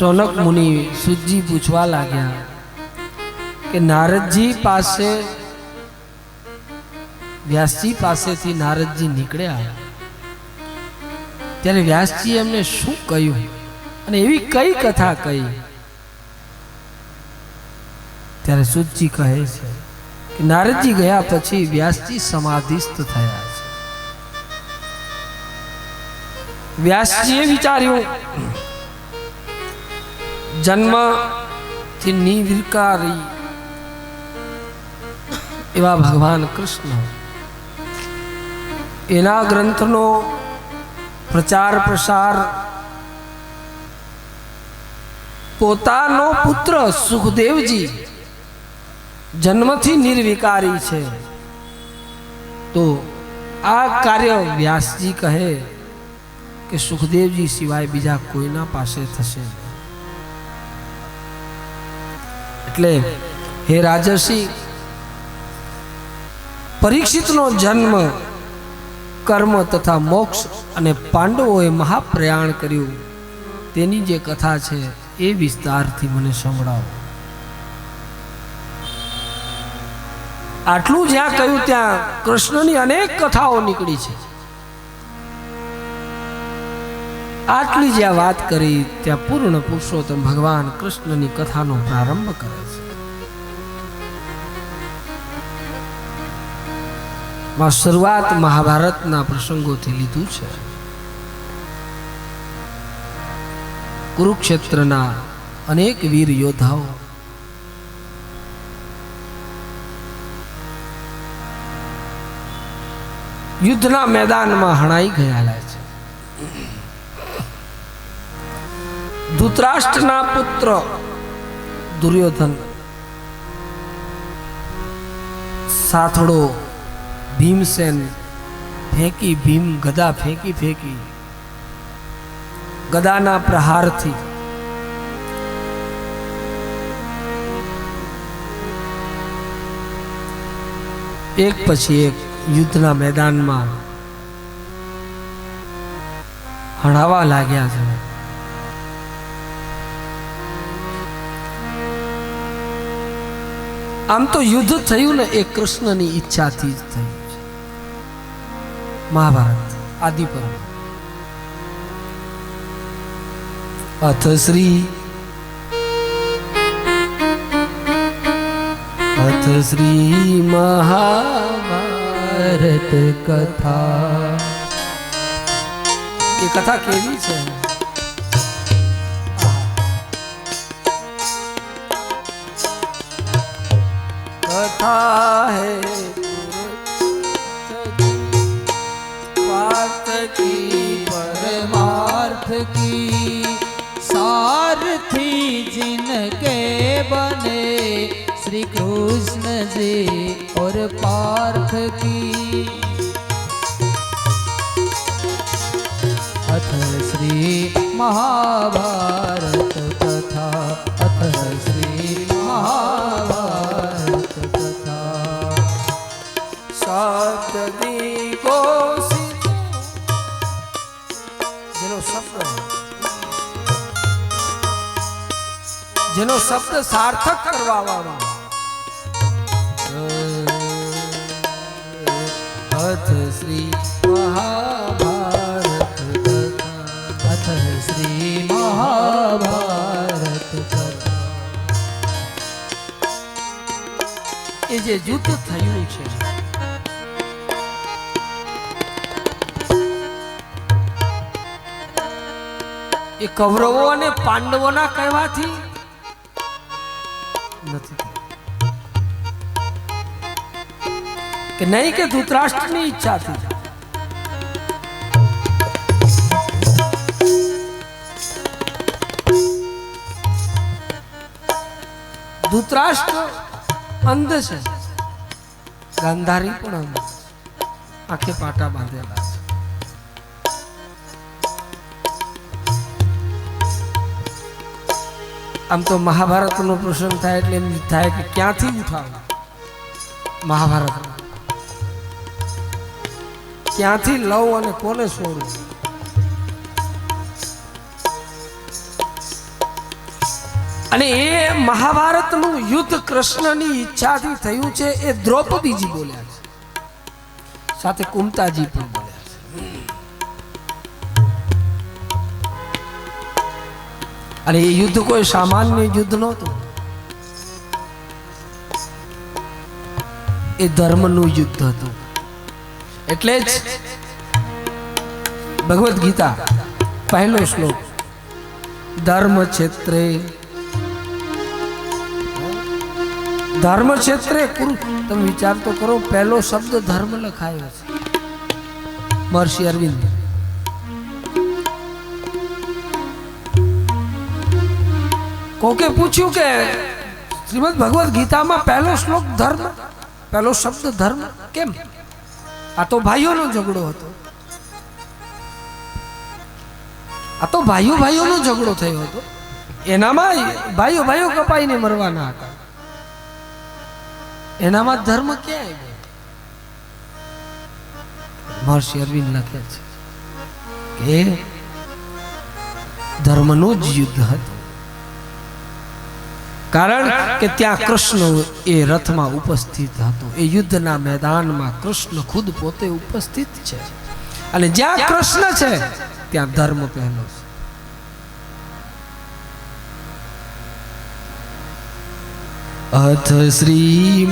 शौनक मुनि सूतजी पूछवा लाग्या कि नारदजी पासे व्यासजी पासेथी नारदजी निकळ्या त्यारे व्यासजी एमने शुं कह्युं अने एवी कई कथा कही। त्यारे सूतजी कहे छे कि नारदजी गया पछी व्यासजी समाधिस्थ थया छे। व्यासजीए विचार्युं जन्म थी निर्विकारी एवा भगवान कृष्ण एना ग्रंथनो प्रचार प्रसार पोतानो पुत्र सुखदेवजी जन्मथी निर्विकारी छे तो आ कार्य व्यासजी कहे कि सुखदेवजी सिवाय बीजा कोईना पासे थशे। એટલે हे राजर्षि परीक्षितनो जन्म कर्म तथा मोक्ष अने पांडवोए महाप्रयाण कर्युं तेनी जे कथा छे ए विस्तारथी मने संभळावो। आटलू ज्यां कह्युं त्यां कृष्णनी अनेक कथाओ निकળી छे। आटली ज्यां वात करी त्यां पूर्ण पुरुषोत्तम भगवान कृष्णनी कथानो प्रारंभ करे छे। शुरुआत महाभारतना प्रसंगोथी लीधुं छे। कुरुक्षेत्रना अनेक वीर योद्धाओ युद्धना मैदानमां हणाई गयाला छे। धृतराष्ट्रना पुत्र दुर्योधन साथड़ो भीमसेन फेंकी भीम गदा फेंकी फेंकी गदाना प्रहार थी एक पछी एक युद्धना मैदान में हणावा लाग्या छे। आम तो युद्ध थयुं ने एक कृष्णनी इच्छाथी ज थयुं। महाभारत आदि पर्व अथ श्री महाभारत कथा। ये कथा केवी छे? कथा है की परमार्थ की सारथी जिनके बने श्री कृष्ण जी और पार्थ की। अथ श्री महाभारत कथा। अथ श्री महाभारत कथा। सतदी को जेनो शब्द सार्थक करवा वाला। अथ श्री महाभारत कथा। अथ श्री महाभारत कथा। ये जे युद्ध थयुं छे ये कौरवों अने पांडवोना कहेवाथी नहीं कि नहीं के धृतराष्ट्र की इच्छा थी। धृतराष्ट्र अंध है, गांधारी पण अंध, आंखे पाटा बांधेला। आम तो महाभारत नो प्रसंग थाय एटले एम थाय कि क्यांथी उठाव महाभारत क्यांथी लव अने कोने छोड़ू। અને એ મહાભારતનું યુદ્ધ કૃષ્ણની ઈચ્છાથી થયું છે એ દ્રૌપદીજી બોલ્યા છે, સાથે કુંતાજી પણ બોલ્યા છે. અને એ યુદ્ધ કોઈ સામાન્ય યુદ્ધ નહોતું, એ ધર્મનું યુદ્ધ હતું. એટલે જ ભગવદ્ ગીતા પહેલો શ્લોક, ધર્મ ક્ષેત્રે કુરુ. તમે વિચાર તો કરો, પહેલો શબ્દ ધર્મ લખાયો છે મહર્ષિ અરવિંદ. કોકે પૂછ્યું કે શ્રીમદ ભગવદ્ ગીતામાં પહેલો શ્લોક ધર્મ, પહેલો શબ્દ ધર્મ કેમ? આ તો ભાઈઓનો ઝઘડો હતો, આ તો ભાઈઓનો ઝઘડો થયો હતો. એનામાં ભાઈઓ કપાઈને મરવાના હતા, એનામાં ધર્મ ક્યાં આવ્યો? મહર્ષિ અરવિંદ લખે છે કે ધર્મનું જ યુદ્ધ હતું. કારણ કે ત્યાં કૃષ્ણ એ રથમાં ઉપસ્થિત હતો, એ યુદ્ધના મેદાનમાં કૃષ્ણ ખુદ પોતે ઉપસ્થિત છે. અને જ્યાં કૃષ્ણ છે ત્યાં ધર્મ પહેલો છે. અથ શ્રી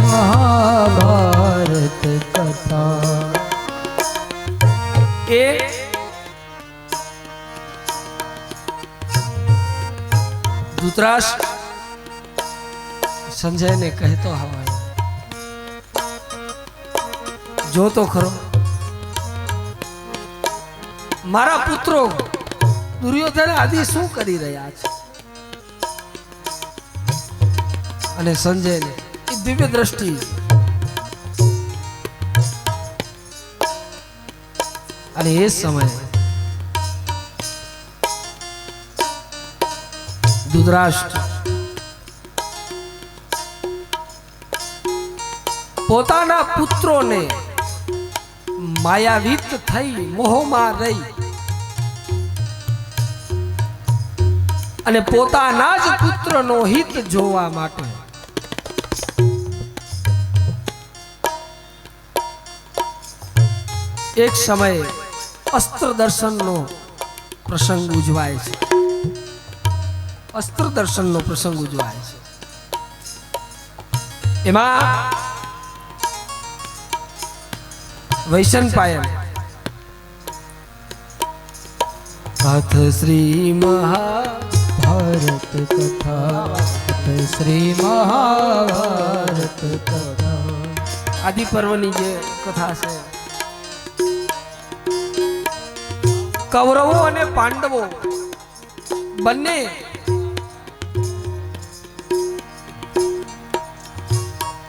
મહાભારત કથા. એ ધૃતરાષ્ટ્ર સંજયને કહેતો હોય, જો તો ખરો મારા પુત્રો દુર્યોધન આદિ શું કરી રહ્યા છે. અને સંજયને એ દિવ્ય દ્રષ્ટિ, અને એ સમયે ધૃતરાષ્ટ્ર પોતાના પુત્રોને માયાવીત થઈ મોહમાં રહી અને પોતાના જ પુત્રનો હિત જોવા માટે એક સમયે અસ્ત્ર દર્શનનો પ્રસંગ ઉજવાય છે. અસ્ત્ર દર્શનનો પ્રસંગ ઉજવાય છે. એમાં વૈશંપાયન અથ શ્રી મહાભારત કથા. અથ શ્રી મહાભારત કથા. આદિ પર્વની જે કથા છે, કૌરવો અને પાંડવો બંને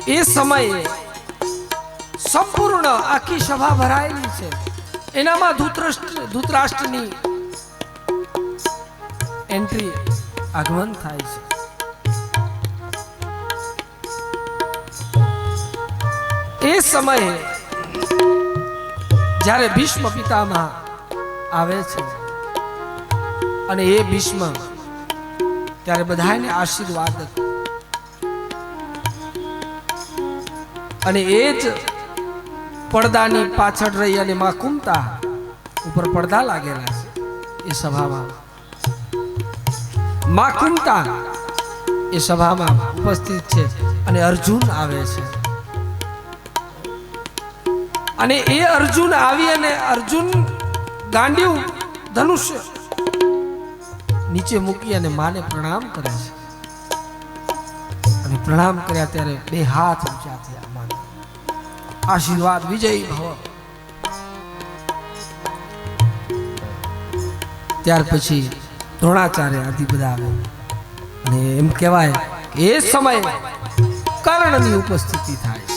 એ સમયે સંપૂર્ણ આખી સભા ભરાયેલી છે, એનામાં ધૃતરાષ્ટ્રની એન્ટ્રી આગમન થાય છે. એ સમયે જ્યારે ભીષ્મ પિતામહ આવે છે અને એ ભીષ્મ ત્યારે બધાને આશીર્વાદ, અને એ જ પડદાની પાછળ રહી અને માં કુંતા ઉપર પડદા લાગેલા છે. એ સભામાં માં કુંતા એ સભામાં ઉપસ્થિત છે અને અર્જુન આવે છે. અને એ અર્જુન આવી અને અર્જુન ગાંડિયું ધનુષ્ય નીચે મૂકી અને માને પ્રણામ કરે છે. અને પ્રણામ કર્યા ત્યારે બે હાથ ઊંચા થયા, માને આશીર્વાદ, વિજયી ભવ. ત્યાર પછી દ્રોણાચાર્ય આદિ બધા આવે અને એમ કહેવાય એ સમયે કર્ણની ઉપસ્થિતિ થાય છે.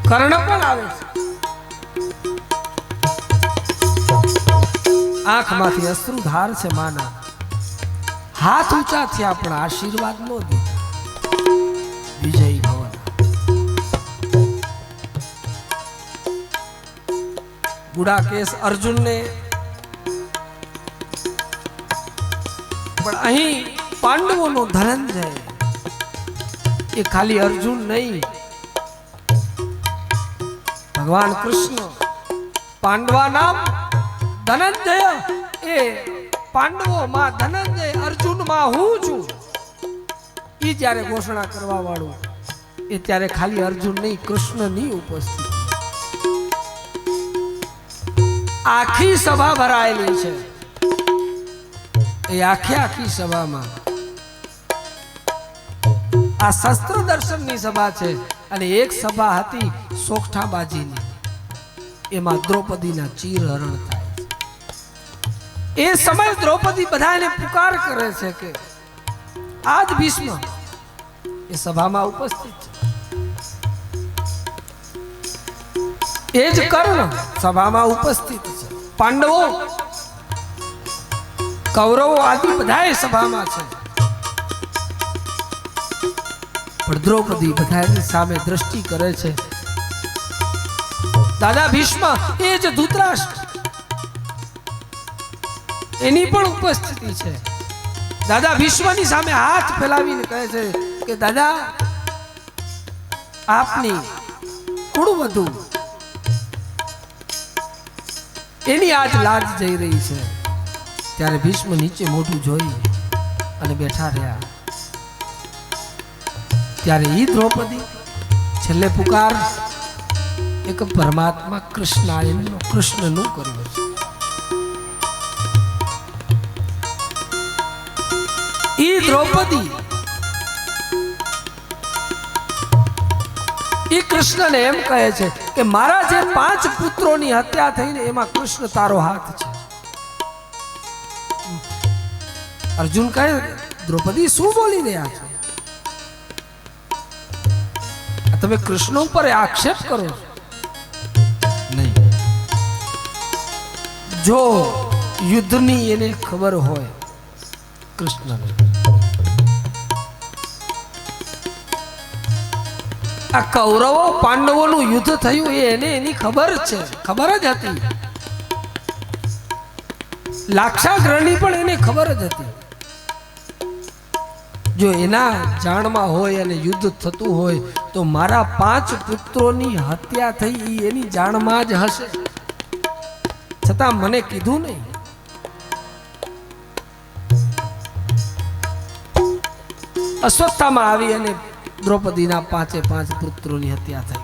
કર્ણ પણ આવે છે. આંખમાંથી અશ્રુધાર છે માના, હાથ ઊંચા થયા પણ આશીર્વાદ નો દીધા. વિજયી ભવન. ગુડાકેશ અર્જુનને, પણ અહીં પાંડવોનો ધનંજય એ ખાલી અર્જુન નહીં, ભગવાન કૃષ્ણ પાંડવા નામ ધનંજય, એ પાંડવોમાં ધનંજય અર્જુનમાં હું છું એ જ્યારે ઘોષણા કરવા વાળું, એ ત્યારે ખાલી અર્જુન નહીં, કૃષ્ણની ઉપસ્થિતિ, આખી સભા ભરાયેલી છે. એ આખી સભામાં આ શસ્ત્ર દર્શનની સભા છે, અને એક સભા હતી સોગઠાબાજીની, એમાં દ્રૌપદીના ચીરહરણ થાય છે. એ સમય દ્રૌપદી બધાને પુકાર કરે છે કે આજ ભીષ્મ એ સભામાં ઉપસ્થિત છે, એ જ કર્ણ સભામાં ઉપસ્થિત છે, પાંડવો કૌરવો આદિ બધા સભામાં છે, પણ દ્રૌપદી બધાની સામે દ્રષ્ટિ કરે છે. દાદા ભીષ્મ એ જ ધૃતરાષ્ટ્ર એની પણ ઉપસ્થિતિ છે. દાદા ભીષ્મની સામે હાથ ફેલાવીને કહે છે કે દાદા આપની કુળવધુ એની આજ લાજ જઈ રહી છે. ત્યારે ભીષ્મ નીચે મોઢું જોઈ અને બેઠા રહ્યા. ત્યારે ઈ દ્રૌપદી છેલ્લે પુકાર એક પરમાત્મા કૃષ્ણાયનનો કૃષ્ણનું કર્યું છે. ઈ દ્રૌપદી ઈ કૃષ્ણને એમ કહે છે કે મારા જે 5 પુત્રોની હત્યા થઈને એમાં કૃષ્ણ તારો હાથ છે. અર્જુન કહે દ્રૌપદી શું બોલી રહ્યા છો? તમે કૃષ્ણ ઉપર આક્ષેપ કરો છો? નહીં. જો યુદ્ધની એને ખબર હોય કૃષ્ણને, આ કૌરવો પાંડવોનું યુદ્ધ થયું એને એની ખબર છે, ખબર જ હતી. લાક્ષાગ્રહની પણ એને ખબર જ હતી. જો એના જાણમાં હોય અને યુદ્ધ થતું હોય તો મારા 5 પુત્રોની હત્યા થઈ એની જાણમાં જ હશે, છતાં મને કીધું નહીં. અશ્વત્થામાં આવી અને દ્રૌપદીના 5 પુત્રોની હત્યા થઈ.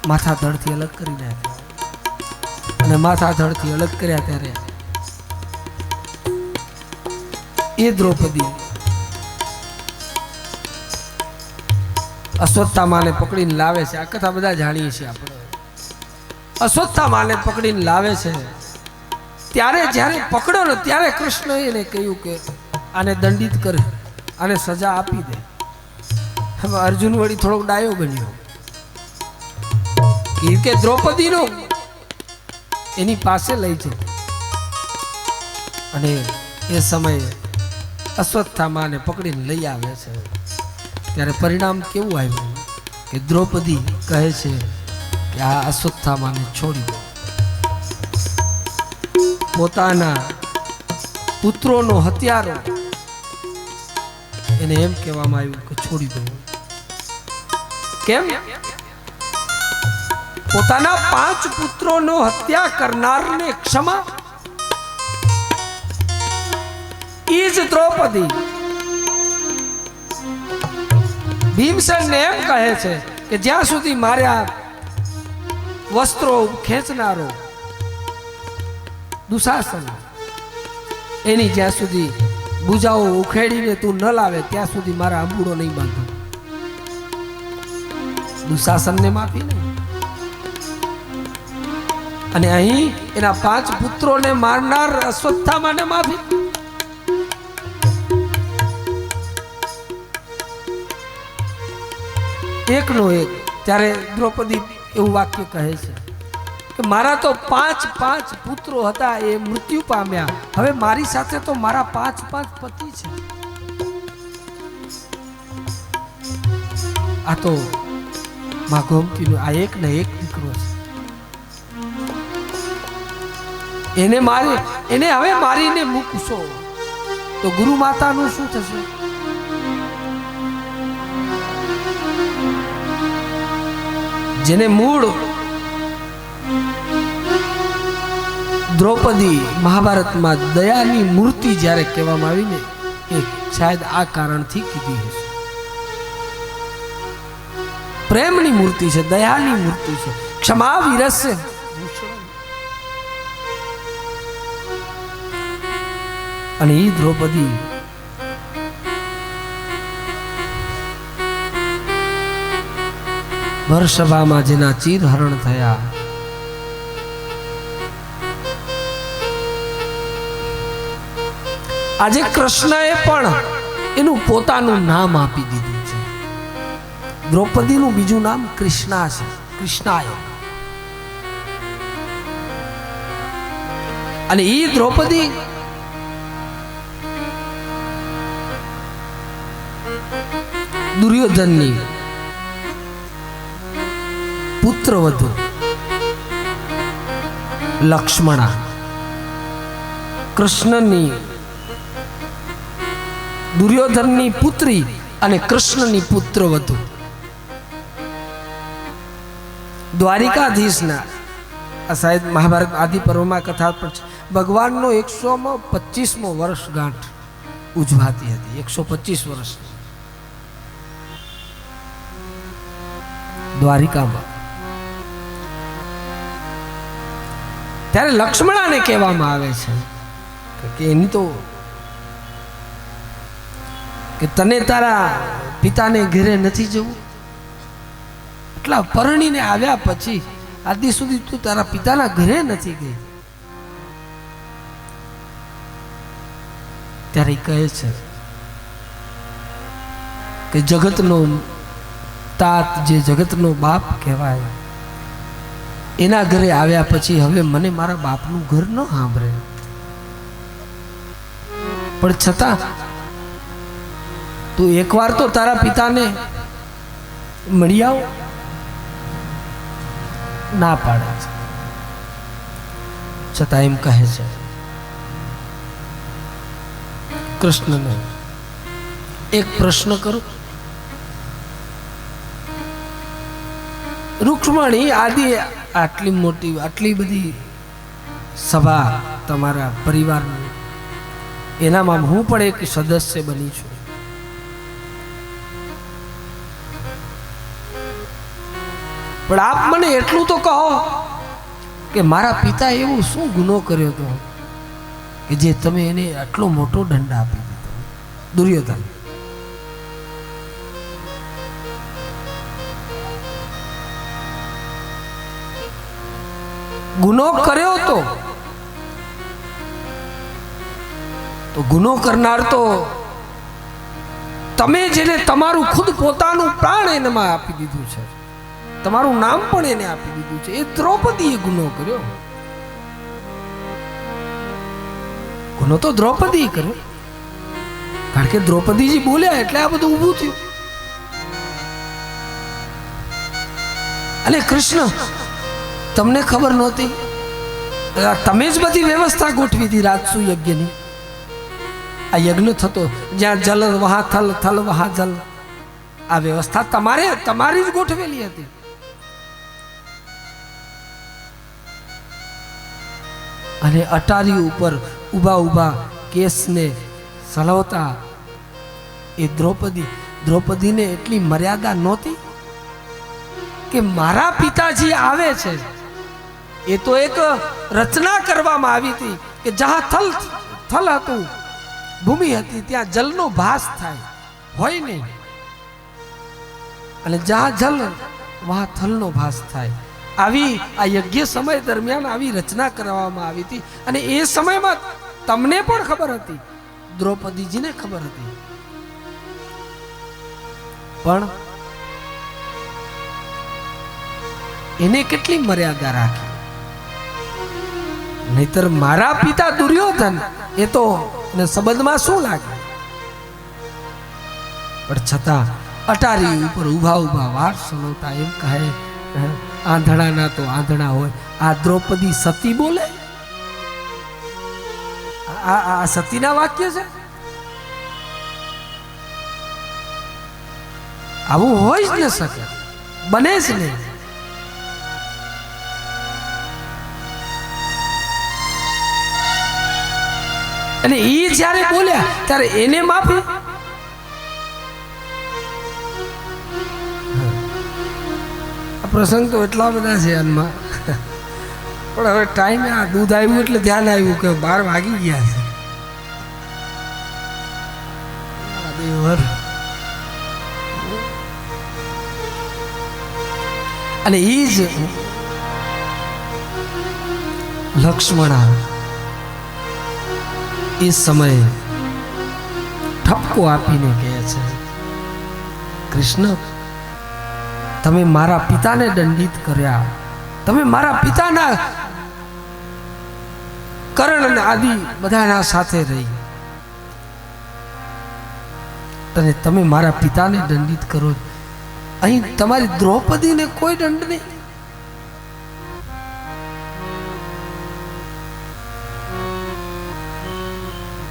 માથા ધડથી અલગ કરી નાખ્યા, અને માથા ધડથી અલગ કર્યા ત્યારે એ દ્રૌપદી અશ્વત્થામાને પકડીને લાવે છે. આ કથા બધા જાણીએ છીએ આપણે. અશ્વત્થામાને પકડીને લાવે છે ત્યારે જ્યારે પકડ્યો ને ત્યારે કૃષ્ણએ એને કહ્યું કે આને દંડિત કરે, આને સજા આપી દે. હવે અર્જુન વળી થોડોક ડાયો બન્યો કે દ્રૌપદીનો એની પાસે લઈ જાય. અને એ સમયે અશ્વત્થામાને પકડીને લઈ આવે છે. ત્યારે પરિણામ કેવું આવ્યું કે દ્રૌપદી કહે છે કે આ અશ્વત્થામાને છોડી દો. પોતાના પુત્રોનો હત્યારો એને એમ કહેવામાં આવ્યું કે છોડી દો. કેમ? પોતાના 5 પુત્રોનો હત્યા કરનારને ક્ષમા. ઈ જ દ્રૌપદી ભીમસેનને એમ કહે છે કે જ્યાં સુધી મારા વસ્ત્રો ખેંચનારો દુશાસન એની જ્યાં સુધી બુજાઓ ઉખેડીને તું ન લાવે ત્યાં સુધી મારા અંબુડો નહીં બાંધો. દુશાસનને માફી નહીં. અને અહીં એના 5 પુત્રોને મારનાર અશ્વત્થામાને માફી. એકનો એક. ત્યારે દ્રૌપદી એવું વાક્ય કહે છે કે મારા તો 5 પુત્રો હતા, એ મૃત્યુ પામ્યા. હવે મારી સાથે તો મારા 5 પતિ છે. આ તો માં ગોમતીનો આ એક ને એક દીકરો છે. એને હવે મારીને મૂકશો તો ગુરુ માતાનું શું થશે? જેને મૂળ દ્રૌપદી મહાભારતમાં દયાની મૂર્તિ જ્યારે કહેવામાં આવી ને એ શાયદ આ કારણથી કીધી હશે. પ્રેમની મૂર્તિ છે, દયાની મૂર્તિ છે, ક્ષમા વિરસ્ય અને એ દ્રૌપદી ભરસભામાં જેના ચીરહરણ થયા, આજે કૃષ્ણએ પણ એનું પોતાનું નામ આપી દીધું છે. દ્રૌપદીનું બીજું નામ કૃષ્ણા છે, કૃષ્ણાય. અને એ દ્રૌપદી દુર્યોધનની પુત્રવધુ લક્ષ્મણા, કૃષ્ણની દુર્યોધનની પુત્રી અને કૃષ્ણની પુત્રવધુ, દ્વારિકાધીશના આ સાહેબ મહાભારત આદિ પર્વમાં કથા પણ છે. ભગવાનનો 125મો વર્ષગાંઠ ઉજવાતી હતી. 125 વર્ષ દ્વારિકામાં. ત્યારે લક્ષ્મણાને કહેવામાં આવે છે કે એની તો કે તને તારા પિતાને ઘરે નથી જવું, એટલા પરણીને આવ્યા પછી આદિ સુધી તું તારા પિતાના ઘરે નથી ગઈ. ત્યારે કહે છે કે જગતનો તાત, જે જગતનો બાપ કહેવાય, એના ઘરે આવ્યા પછી હવે મને મારા બાપનું ઘર ન સાંભળે. પણ છતાં તું એકવાર તો તારા પિતાને મળી આવ. ના પાડે છે, છતાં એમ કહે છે કૃષ્ણને, એક પ્રશ્ન કરું. રૂક્ષ્મણી આદિ આટલી મોટી, આટલી બધી સભા તમારા પરિવારની, એનામાં હું પણ એક સદસ્ય બની છું. પણ આપ મને એટલું તો કહો કે મારા પિતા એવું શું ગુનો કર્યો હતો કે જે તમે એને આટલો મોટો દંડ આપી દીધો? દુર્યોધન ગુનો કર્યો તો ગુનો કરનાર તો તમે, જેને તમારું ખુદ પોતાનું પ્રાણ એનામાં આપી દીધું છે, તમારું નામ પણ એને આપી દીધું છે, એ દ્રૌપદીએ ગુનો કર્યો. ગુનો તો દ્રૌપદી કર્યો, કારણ કે દ્રૌપદીજી બોલ્યા એટલે આ બધું ઊભું થયું. અને કૃષ્ણ, તમને ખબર નહોતી? તમે જ બધી વ્યવસ્થા ગોઠવી હતી રાજસુ યજ્ઞની. આ યજ્ઞ થતો જ્યાં જલ વહા થલ, થલ વહા જલ, આ વ્યવસ્થા તમારી જ ગોઠવેલી હતી. અને અટારી ઉપર ઊભા ઊભા કેસને સલવતા એ દ્રૌપદીને એટલી મર્યાદા નહોતી કે મારા પિતાજી આવે છે. એ તો એક રચના કરવામાં આવી હતી કે જ્યાં થલ હતું, ભૂમિ હતી, ત્યાં જલનો ભાસ થાય, હોય નહીં. અને જ્યાં જલ વહાં થલનો ભાસ થાય. આવી આ યજ્ઞ સમય દરમિયાન આવી રચના કરવામાં આવી હતી. અને એ સમયમાં તમને પણ ખબર હતી, દ્રૌપદીજીને ખબર હતી. પણ એને કેટલી મર્યાદા રાખી. નહીતર મારા પિતા દુર્યોધન, એ તો સંબંધમાં શું લાગે? પણ છતાં અટારી ઉપર ઊભા ઊભા વાર સલોતા એમ કહે, આંધળા ના તો આંધળા હોય. આ દ્રૌપદી સતી બોલે, આ સતીના વાક્ય છે? આવું હોય જ ન શકે, બને જ નહીં. અને એ જ્યારે બોલ્યા ત્યારે એને માફી. આ પ્રસંગ તો એટલા બધા છે આનમાં, પણ હવે ટાઈમે આ દૂધ આવ્યું એટલે ધ્યાન આવ્યું કે 12 વાગી ગયા છે. અને એ જ લક્ષ્મણા એ સમયે ઠપકો આપીને કહે છે, કૃષ્ણ, તમે મારા પિતાને દંડિત કર્યા, તમે મારા પિતાના કરણ અને આદિ બધાના સાથે રહી, અને તમે મારા પિતાને દંડિત કરો. અહીં તમારી દ્રૌપદીને કોઈ દંડ નહીં.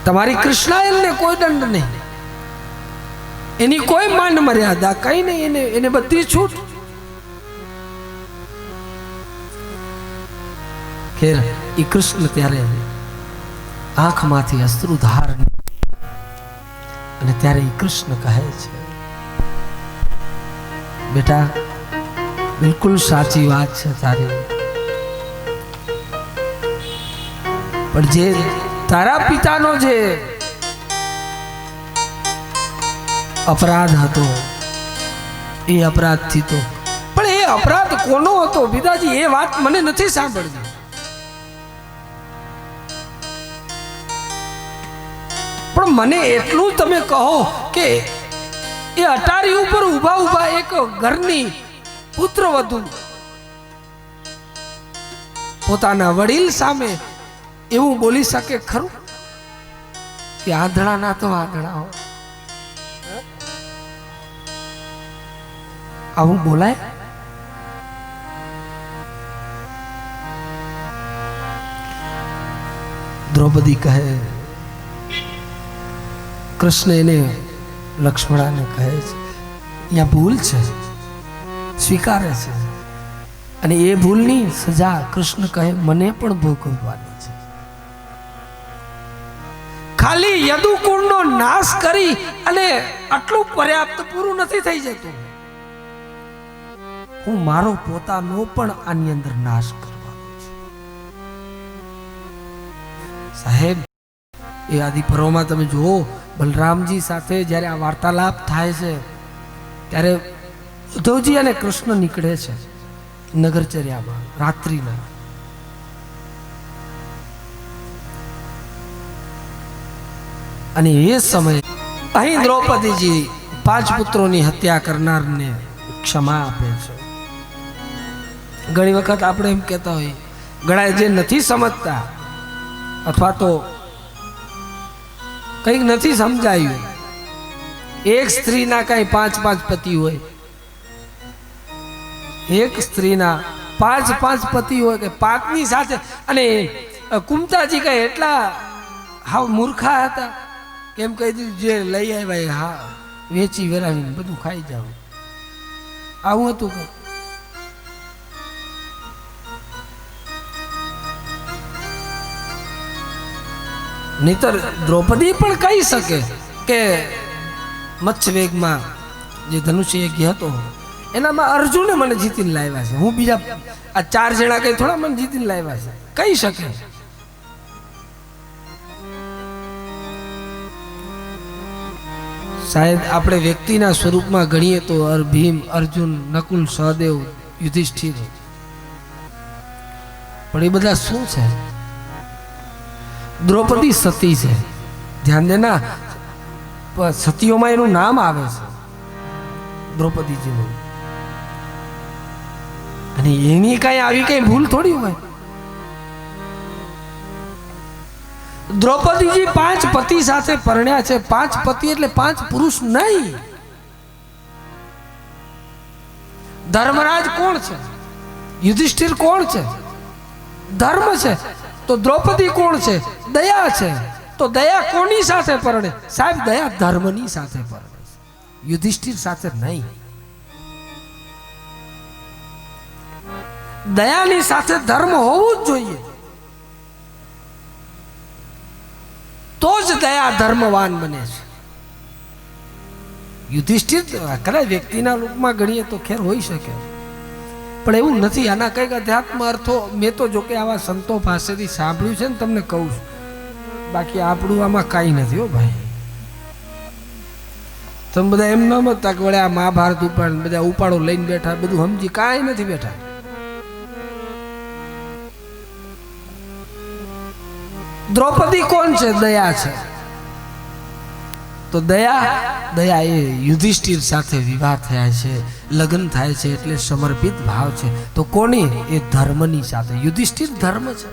તમારી કૃષ્ણાયલને કોઈ દંડ નહીં, એની કોઈ માન મર્યાદા કઈ નહીં, એને બધી છૂટ. ખેર એ કૃષ્ણ ત્યારે આંખમાંથી અશ્રુધાર, અને ત્યારે એ કૃષ્ણ કહે છે, બેટા બિલકુલ સાચી વાત છે તારી, પણ જે તારા પિતાનો જે અપરાધ હતો એ અપરાધથી તો, પણ એ અપરાધ કોનો હતો પિતાજી, એ વાત મને નથી સાંભળવી. પણ મને એટલું તમે કહો કે એ અટારી ઉપર ઊભા ઊભા એક ઘરની પુત્રવધુ પોતાના વડીલ સામે એવું બોલી શકે ખરું કે આંધળા ના તો આંધળા હો? આવું બોલાય? દ્રૌપદી કહે, કૃષ્ણ એને લક્ષ્મણાને કહે છે, અહીંયા ભૂલ છે, સ્વીકારે છે, અને એ ભૂલની સજા કૃષ્ણ કહે મને પણ ભોગવવાની છે. ખાલી યદુકુળનો નાશ કરી અને આટલું પર્યાપ્ત પૂરું નથી થઈ જતું, હું મારો પોતાનો પણ આની અંદર નાશ કરવાનો છું. સાહેબ, એ આદિ પર્વમાં તમે જુઓ, બલરામજી સાથે જ્યારે આ વાર્તાલાપ થાય છે ત્યારે ઉદ્ધવજી અને કૃષ્ણ નીકળે છે નગરચર્યામાં રાત્રિના. અને એ સમયે અહીં દ્રૌપદીજી 5 પુત્રોની હત્યા કરનારને ક્ષમા આપે છે. ઘણી વખત આપણે એમ કહેતા હોય, ઘણા જે નથી સમજતા અથવા તો કંઈક નથી સમજાયું, એક સ્ત્રીના કઈ 5 પતિ હોય, એક સ્ત્રીના 5 પતિ હોય કે 5ની સાથે. અને કુંતાજી કઈ એટલા હાવ મૂર્ખા હતા કેમ કહી દીધું જે લઈ આવ્યા હા વેચી વેરાવીને બધું ખાઈ જાવ, આવું હતું કે? નહીતર દ્રૌપદી પણ કહી શકે કે મત્સ્યવેગમાં જે ધનુષ્ય યજ્ઞ હતો એનામાં અર્જુને મને જીતીને લાવ્યા છે, હું બીજા આ 4 જણા કઈ થોડા મને જીતીને લાવ્યા છે, કહી શકે. શાયદ આપણે વ્યક્તિના સ્વરૂપમાં ગણીએ તો ભીમ, અર્જુન, નકુલ, સહદેવ, યુધિષ્ઠિર, પણ એ બધા શું છે? દ્રૌપદી સતી છે, ધ્યાન દેના, સતીઓમાં એનું નામ આવે છે દ્રૌપદીજીનું, અને એની કઈ આવી કઈ ભૂલ થોડી હોય. દ્રૌપદીજી 5 પતિ સાથે પરણ્યા છે. 5 પતિ એટલે 5 પુરુષ નહીં. ધર્મરાજ કોણ છે? યુધિષ્ઠિર કોણ છે? ધર્મ છે. તો દ્રૌપદી કોણ છે? દયા છે. તો દયા કોની સાથે પરણે? સાહેબ, દયા ધર્મની સાથે પરણે, યુધિષ્ઠિર સાથે નહીં. દયાની સાથે ધર્મ હોવું જ જોઈએ, તો જ દયા ધર્મવાન બને છે. યુધિષ્ઠિર કદાચ વ્યક્તિના રૂપમાં ગણીએ તો ખેર હોઈ શકે, પણ એવું નથી. આના કંઈક અધ્યાત્મ અર્થો મેં તો જોકે આવા સંતો પાસેથી સાંભળ્યું છે ને, તમને કહું છું. બાકી આપણું આમાં કાંઈ નથી હો ભાઈ. તમે બધા એમ ન મતતા કે વળે આ મહાભારત ઉપાડ બધા ઉપાડો લઈને બેઠા, બધું સમજી કાંઈ નથી બેઠા. દ્રૌપદી કોણ છે? દયા છે. તો દયા એ યુધિષ્ઠિર સાથે વિવાહ થયા છે, લગ્ન થાય છે, એટલે સમર્પિત ભાવ છે. તો કોની? એ ધર્મની સાથે. યુધિષ્ઠિર ધર્મ છે,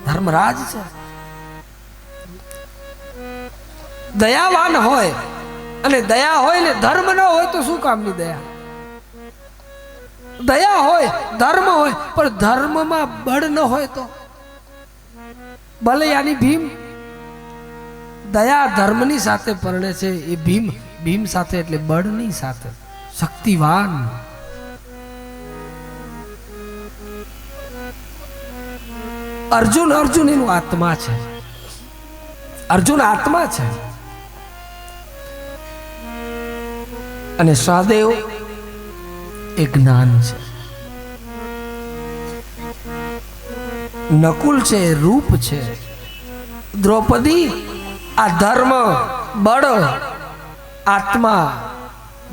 ધર્મરાજ છે. દયાવાન હોય અને દયા હોય ને ધર્મ ન હોય તો શું કામની દયા? દયા હોય, ધર્મ હોય, પણ ધર્મમાં બળ ન હોય તો બલ યાની ભીમ. દયા ધર્મની સાથે પરણે છે. એ ભીમ સાથે એટલે બળની સાથે, શક્તિવાન. અર્જુન એનું આત્મા છે. અર્જુન આત્મા છે. અને સહદેવ એ જ્ઞાન છે. નકુલ છે, રૂપ છે. દ્રૌપદી આ ધર્મ, બળ, આત્મા,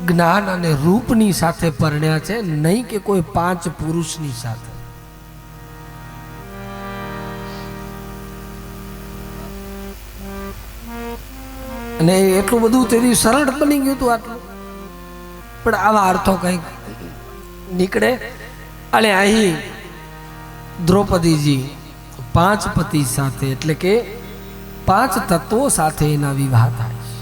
જ્ઞાન અને રૂપની સાથે પરણ્યા છે, નહીં કે કોઈ 5 પુરુષની સાથે. અને એટલું બધું તેથી સરળ બની ગયું હતું આટલું, પણ આવા અર્થો કંઈક નીકળે. અને અહીં દ્રૌપદીજી 5 પતિ સાથે એટલે કે 5 તત્વો સાથે એના વિવાહ થાય છે.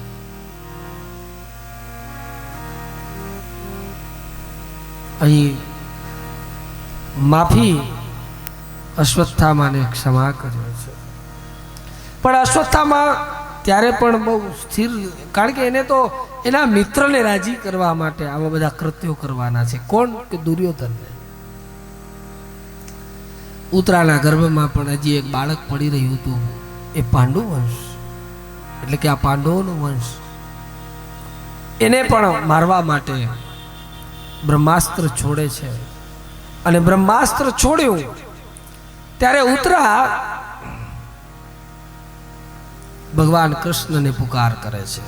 અહીં માફી અશ્વત્થામાને ક્ષમા કર્યો છે, પણ અશ્વત્થામા ત્યારે પણ બહુ સ્થિર, કારણ કે એને તો એના મિત્રને રાજી કરવા માટે આવા બધા કૃત્યો કરવાના છે. કોણ? કે દુર્યોધનને. ઉત્તરાના ગર્ભમાં પણ હજી એક બાળક પડી રહ્યું હતું, એ પાંડુ વંશ એટલે કે આ પાંડવોનો વંશ. એને પણ મારવા માટે બ્રહ્માસ્ત્ર છોડે છે. અને બ્રહ્માસ્ત્ર છોડ્યું ત્યારે ઉત્તરા ભગવાન કૃષ્ણને પુકાર કરે છે.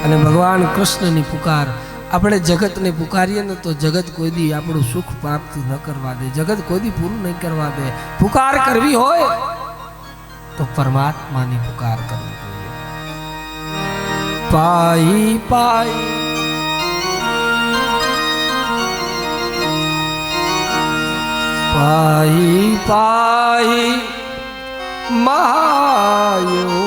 અને ભગવાન કૃષ્ણની પુકાર, આપણે જગતને પુકારીએ ને તો જગત કોઈ દી આપણું સુખ પ્રાપ્ત ન કરવા દે, જગત કોઈ દી પૂરું નહીં કરવા દે. પુકાર કરવી હોય તો પરમાત્માની પુકાર કરવી જોઈએ. પાઈ પાઈ પાઈ પાઈ મહાયોગીને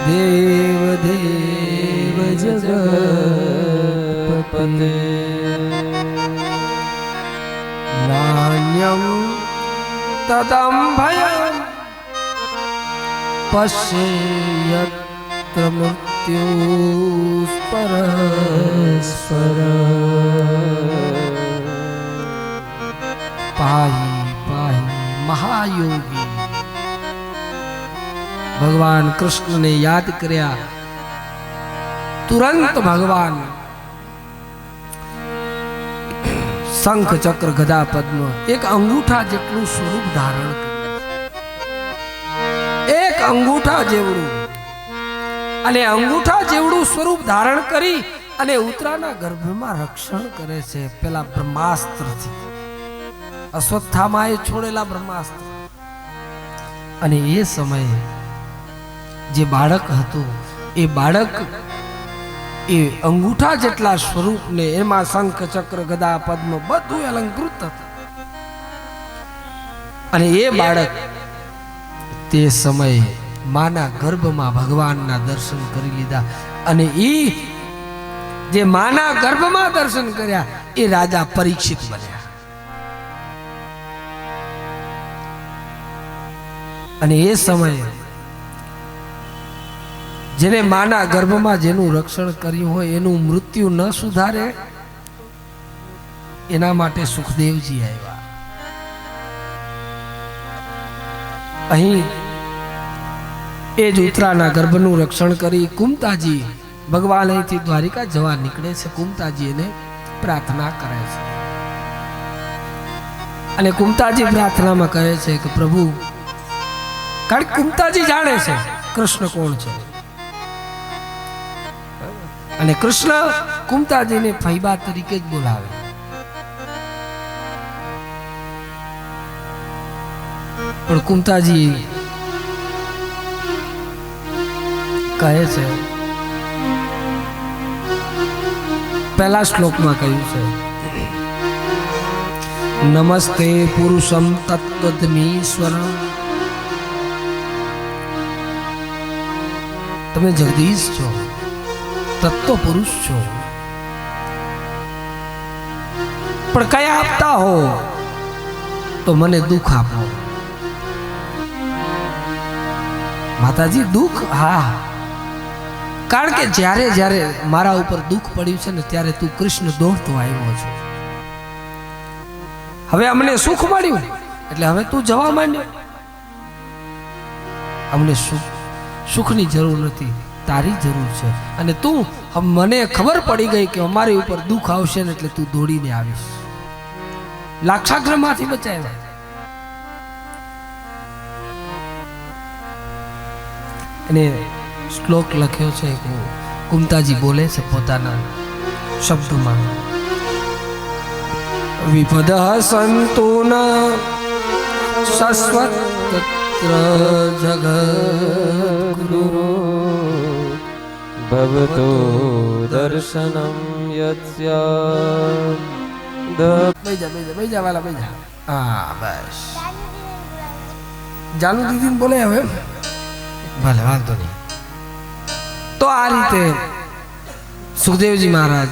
દેવ દેવ જગતપતે નાન્યમ તદમ ભયમ પશ્યત્ર મૃત્યુસ્પરસ્પર પાહી પાહી મહાયોગી. ભગવાન કૃષ્ણને યાદ કર્યા, તુરંત ભગવાન શંખ ચક્ર ગદા પદ્મ એક અંગૂઠા જેટલું સ્વરૂપ ધારણ કર્યું, એક અંગૂઠા જેવડું. અને અંગૂઠા જેવડું સ્વરૂપ ધારણ કરી અને ઉત્તરાના ગર્ભમાં રક્ષણ કરે છે પેલા બ્રહ્માસ્ત્રથી, અશ્વત્થામાએ છોડેલા બ્રહ્માસ્ત્ર. અને એ સમયે જે બાળક હતું એ બાળક એ અંગૂઠા જેટલા સ્વરૂપને, એમાં શંખ ચક્ર ગદા પદ્મ બધું અલંકૃત હતું. અને એ બાળક તે સમયે માના ગર્ભમાં ભગવાનના દર્શન કરી લીધા. અને એ જે માના ગર્ભમાં દર્શન કર્યા એ રાજા પરીક્ષિત બન્યા. અને એ સમયે જેને માના ગર્ભમાં જેનું રક્ષણ કર્યું હોય એનું મૃત્યુ ન સુધારે એના માટે સુખદેવજી આવ્યા. અહીં એ જ ઉત્તરાના ગર્ભનું રક્ષણ કરી કુંતાજી ભગવાન અહીંથી દ્વારિકા જવા નીકળે છે. કુંતાજી એને પ્રાર્થના કરે છે અને કુંતાજી પ્રાર્થનામાં કહે છે કે પ્રભુ, કારણ કે કુંતાજી જાણે છે કૃષ્ણ કોણ છે અને કૃષ્ણ કુંતાજીને ફૈબા તરીકે જ બોલાવે. પણ કુંતાજી કહે છે, પહેલા શ્લોકમાં કહ્યું છે, નમસ્તે પુરુષમ તત્વદમીશ્વર. તમે જગદીશ છો, તત્વ પુરુષ છો, પણ કયા આપતા હો તો મને દુઃખ આપો. માતાજી દુઃખ? હા, કારણ કે જ્યારે જ્યારે મારા ઉપર દુઃખ પડ્યું છે ને ત્યારે તું કૃષ્ણ દોડતો આવ્યો છો. હવે અમને સુખ મળ્યું એટલે હવે તું જવા માંડ્યો. અમને સુખની જરૂર નથી, તારી જરૂર છે. અને તું, મને ખબર પડી ગઈ કે અમારી ઉપર દુઃખ આવશે ને એટલે તું દોડીને આવીશ. લાક્ષાગ્રહમાંથી બચાવ્યા. અને શ્લોક લખ્યો છે, કુંતાજી બોલે છે પોતાના શબ્દોમાં, વિપદ સંતુ ન શશ્વત જગદ્ગુરુ ભવતો દર્શનમ યસ્ય બેજા વાલા બેજા. હા બસ, જાનુ દીદી બોલે હવે ભલે વાંધો નહીં. તો આ રીતે સુખદેવજી મહારાજ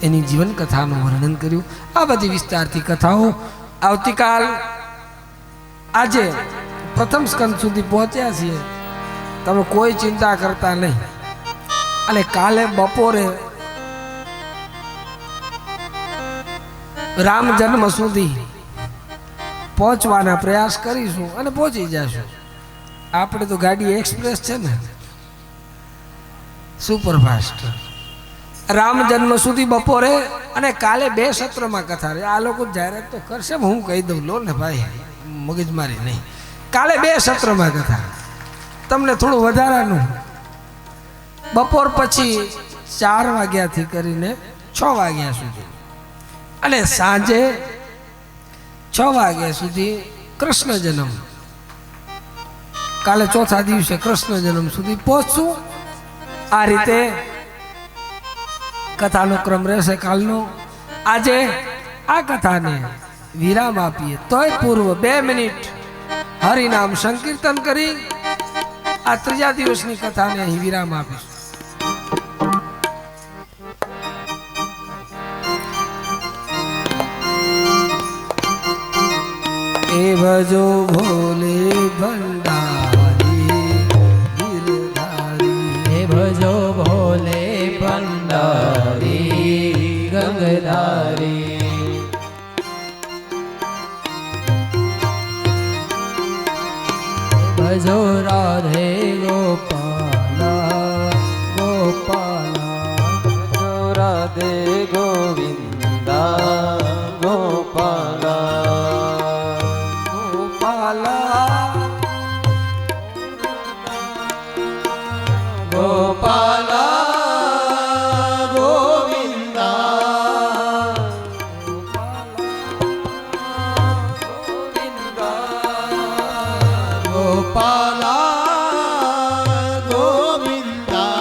એની જીવન કથાનું વર્ણન કર્યું. આ બધી વિસ્તારથી કથાઓ આવતીકાલ, આજે પ્રથમ સ્કંદ સુધી પહોંચ્યા છીએ, તમે કોઈ ચિંતા કરતા નહીં. અને કાલે બપોરે રામ જન્મ સુધી પહોંચવાના પ્રયાસ કરીશું અને પહોંચી જશું. આપણે તો ગાડી એક્સપ્રેસ છે ને, સુપરફાસ્ટ. રામ જન્મ સુધી બપોરે અને કાલે 2 સત્રમાં કથા રહે. આ લોકો જાહેરાત તો કરશે, હું કહી દઉં, લો ને ભાઈ, મગજમારી નહીં. કાલે 2 સત્રમાં કથા, તમને થોડું વધારાનું. બપોર પછી 4 વાગ્યાથી કરીને 6 વાગ્યા સુધી અને સાંજે 6 વાગ્યા સુધી કૃષ્ણ જન્મ. કાલે ચોથા દિવસે કૃષ્ણ જન્મ સુધી પહોંચશું. આ રીતે કથાનો ક્રમ રહેશે કાલનો. આજે આ કથાને વિરામ આપીએ તોય પૂર્વ 2 મિનિટ હરિનામ સંકીર્તન કરી આ ત્રીજા દિવસની કથાને અહીં વિરામ આપીશું. એ ભજો ભોલે ભંડારી ગિરધારી, હે ભજો ભોલે ભંડારી ગંગધારી. ભજો રાધે ગોપાલા ગોપાલા, ભજો રાધે ગોવિંદા ગોપાલા ગોપાલા ગોવિંદા ગોપાલા ગોવિંદા.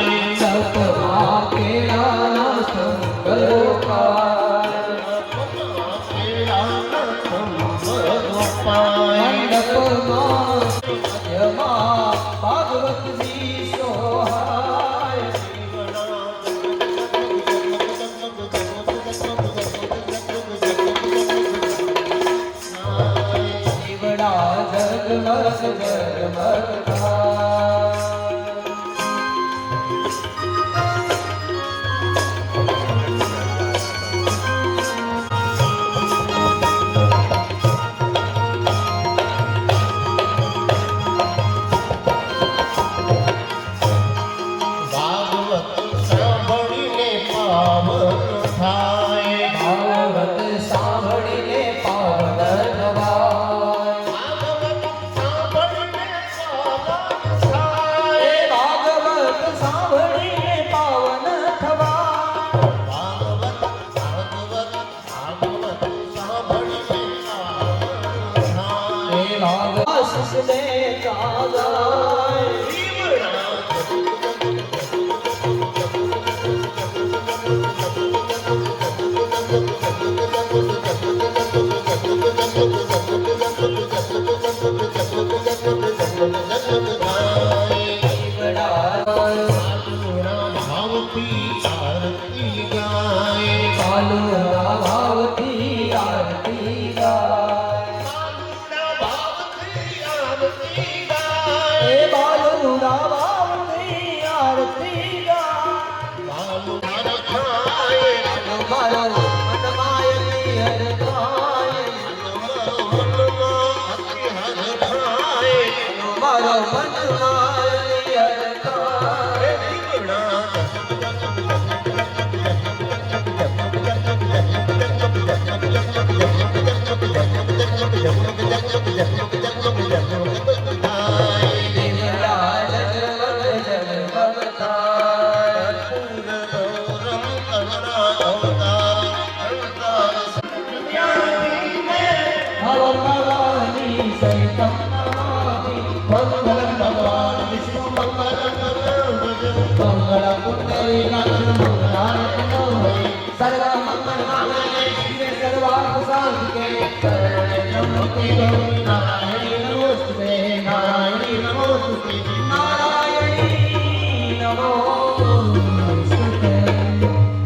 મંગળ પુંડરી કાક્ષ મંગળાયતનો હરિ સર્વ મંગળ માંગલ્યે શિવે સર્વાર્થ સાધિકે શરણે ત્ર્યંબકે ગૌરી નારાયણી નમોસ્તુતે નારાયણી નમોસ્તુતે નારાયણી નમોસ્તુતે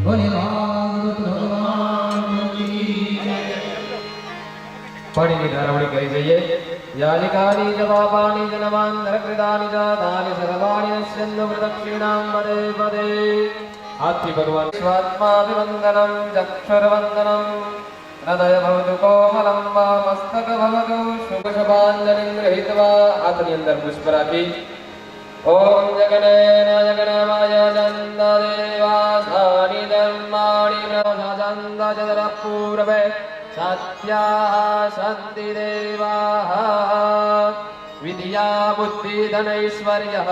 બોલે ભાગવત ભગવાન કી જય પાણીની ધારવણી કરી દઈએ યાલિકાની જ પાપાની જ નવાંતરકૃતાની જ તાની સર્વાણી નશ્યન્તુ પ્રદક્ષિણાં પદે પદે હાથી ભગવાન સ્વાત્માભિવંદનમ ચક્ષુર્વંદનમ હૃદય ભવતુ કોમલમ વા મસ્તક ભવતુ શુભશભાંજલિં ગૃહીત્વા હાથની અંદર પુષ્પ રાખી ઓમ જગનેન જગનમાય ચંદદેવાસાનિ ધર્માણિ પ્રસાચંદ ચંદ્ર પૂર્વે સત્યાઃ સન્તિ દેવાઃ વિદ્યા બુદ્ધિ ધનૈશ્વર્યઃ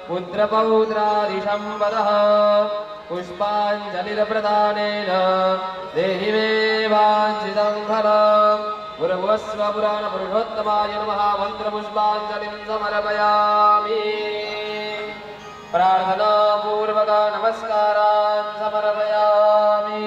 પુત્ર પૌત્રાદિસંપદઃ પુષ્પાંજલિર્પ્રદાનેન દેહિ મે વાંఛితం ફલम् પૂર્વસ્વ પુરાણ પુરુષોત્તમાય નમઃ મંત્ર પુષ્પાંજલિં સમર્પયામિ પ્રાર્થના પૂર્વક નમસ્કારાन् સમર્પયામિ